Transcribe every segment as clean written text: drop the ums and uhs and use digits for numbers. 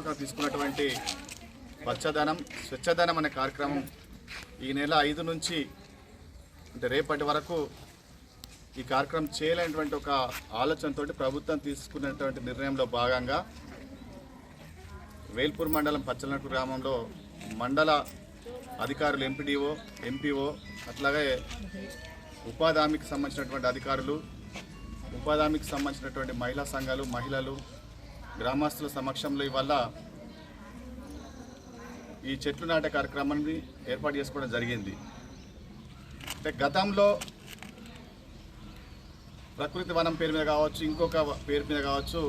ప్రతిష్టాత్మకంగా తీసుకున్నటువంటి పచ్చదనం స్వచ్ఛదనం అనే కార్యక్రమం ఈ నెల 5 నుంచి అంటే రేపటి వరకు ఈ కార్యక్రమం చేయలేనటువంటి ఒక ఆలోచనతో ప్రభుత్వం తీసుకున్నటువంటి నిర్ణయంలో భాగంగా వేల్పూర్ మండలం పచ్చలనట్టు గ్రామంలో మండల అధికారులు ఎంపీడీఓ ఎంపీఓ అట్లాగే ఉపాధి హామీకి సంబంధించినటువంటి అధికారులు ఉపాధి హామీకి సంబంధించినటువంటి మహిళా సంఘాలు మహిళలు గ్రామస్తుల సమక్షంలో ఇవాళ ఈ చెట్లు నాటే కార్యక్రమాన్ని ఏర్పాటు చేసుకోవడం జరిగింది. అంటే గతంలో ప్రకృతి వనం పేరు మీద కావచ్చు ఇంకొక పేరు మీద కావచ్చు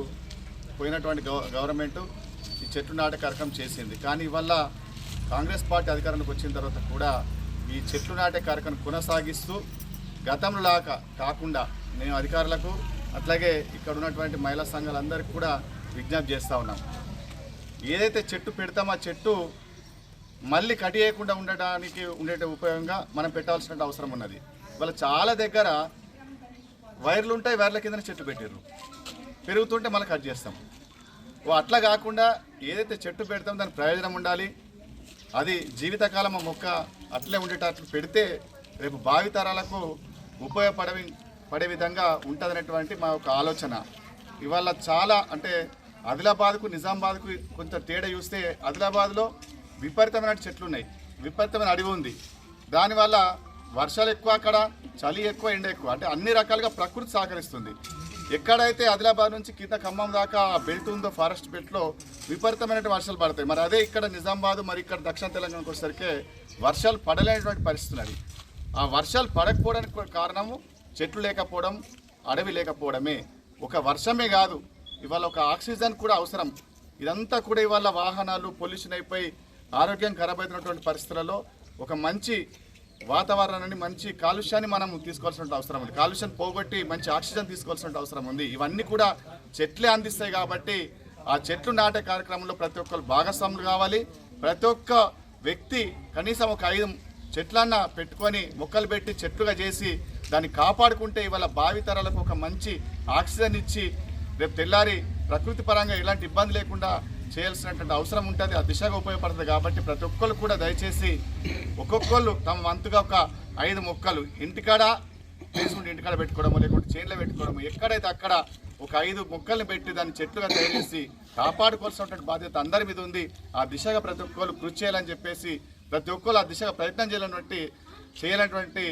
పోయినటువంటి గవర్నమెంట్ ఈ చెట్లు నాటే కార్యక్రమం చేసింది. కానీ ఇవాళ కాంగ్రెస్ పార్టీ అధికారంలోకి వచ్చిన తర్వాత కూడా ఈ చెట్లు నాటే కార్యక్రమం కొనసాగిస్తూ గతంలో లాగా కాకుండా మేము అధికారులకు అట్లాగే ఇక్కడ ఉన్నటువంటి మహిళా సంఘాలందరికీ కూడా విజ్ఞప్తి చేస్తూ ఉన్నాం. ఏదైతే చెట్టు పెడతామో ఆ చెట్టు మళ్ళీ కటియకుండా ఉండడానికి ఉండే ఉపయోగంగా మనం పెట్టాల్సిన అవసరం ఉన్నది. ఇవాళ చాలా దగ్గర వైర్లు ఉంటాయి, వైర్ల కింద చెట్టు పెట్టారు, పెరుగుతుంటే మళ్ళీ కట్ చేస్తాం. అట్లా కాకుండా ఏదైతే చెట్టు పెడతామో దానికి ప్రయోజనం ఉండాలి, అది జీవితకాలం మొక్క అట్లే ఉండేటట్లు పెడితే రేపు భావితరాలకు ఉపయోగపడే విధంగా ఉంటుందనేటువంటి మా యొక్క ఆలోచన. ఇవాళ చాలా అంటే ఆదిలాబాద్కు నిజామాబాద్కు కొంత తేడా చూస్తే ఆదిలాబాద్లో విపరీతమైన చెట్లు ఉన్నాయి, విపరీతమైన అడవి ఉంది. దానివల్ల వర్షాలు ఎక్కువ, అక్కడ చలి ఎక్కువ, ఎండ ఎక్కువ, అంటే అన్ని రకాలుగా ప్రకృతి సహకరిస్తుంది. ఎక్కడైతే ఆదిలాబాద్ నుంచి కింద ఖమ్మం దాకా బెల్ట్ ఉందో ఫారెస్ట్ బెల్ట్లో విపరీతమైన వర్షాలు పడతాయి. మరి అదే ఇక్కడ నిజామాబాద్ మరి ఇక్కడ దక్షిణ తెలంగాణకు వచ్చేసరికి వర్షాలు పడలేనటువంటి పరిస్థితులు. అది ఆ వర్షాలు పడకపోవడానికి కారణము చెట్లు లేకపోవడం, అడవి లేకపోవడమే. ఒక వర్షమే కాదు, ఇవాళ ఒక ఆక్సిజన్ కూడా అవసరం. ఇదంతా కూడా ఇవాళ వాహనాలు పొల్యూషన్ అయిపోయి ఆరోగ్యం ఖరాబ్ అవుతున్నటువంటి పరిస్థితులలో ఒక మంచి వాతావరణాన్ని మంచి కాలుష్యాన్ని మనం తీసుకోవాల్సిన అవసరం ఉంది. కాలుష్యం పోగొట్టి మంచి ఆక్సిజన్ తీసుకోవాల్సిన అవసరం ఉంది. ఇవన్నీ కూడా చెట్లే అందిస్తాయి. కాబట్టి ఆ చెట్లు నాటే కార్యక్రమంలో ప్రతి ఒక్కరు భాగస్వాములు కావాలి. ప్రతి ఒక్క వ్యక్తి కనీసం ఒక 5 చెట్లన్నా పెట్టుకొని మొక్కలు పెట్టి చెట్లుగా చేసి దాన్ని కాపాడుకుంటే ఇవాళ భావితరాలకు ఒక మంచి ఆక్సిజన్ ఇచ్చి రేపు తెల్లారి ప్రకృతి పరంగా ఎలాంటి ఇబ్బంది లేకుండా చేయాల్సినటువంటి అవసరం ఉంటుంది. ఆ దిశగా ఉపయోగపడుతుంది. కాబట్టి ప్రతి ఒక్కరు కూడా దయచేసి ఒక్కొక్కళ్ళు తమ వంతుగా ఒక 5 మొక్కలు ఇంటికాడ తీసుకుంటే ఇంటికాడ పెట్టుకోవడము, లేకుంటే చేనులో పెట్టుకోవడము, ఎక్కడైతే అక్కడ ఒక 5 మొక్కల్ని పెట్టి దాన్ని చెట్లుగా తయారు చేసి కాపాడుకోవాల్సినటువంటి బాధ్యత అందరి మీద ఉంది. ఆ దిశగా ప్రతి ఒక్కరు కృషి చేయాలని చెప్పేసి ప్రతి ఒక్కరు ఆ దిశగా ప్రయత్నం చేయాలన్నటువంటి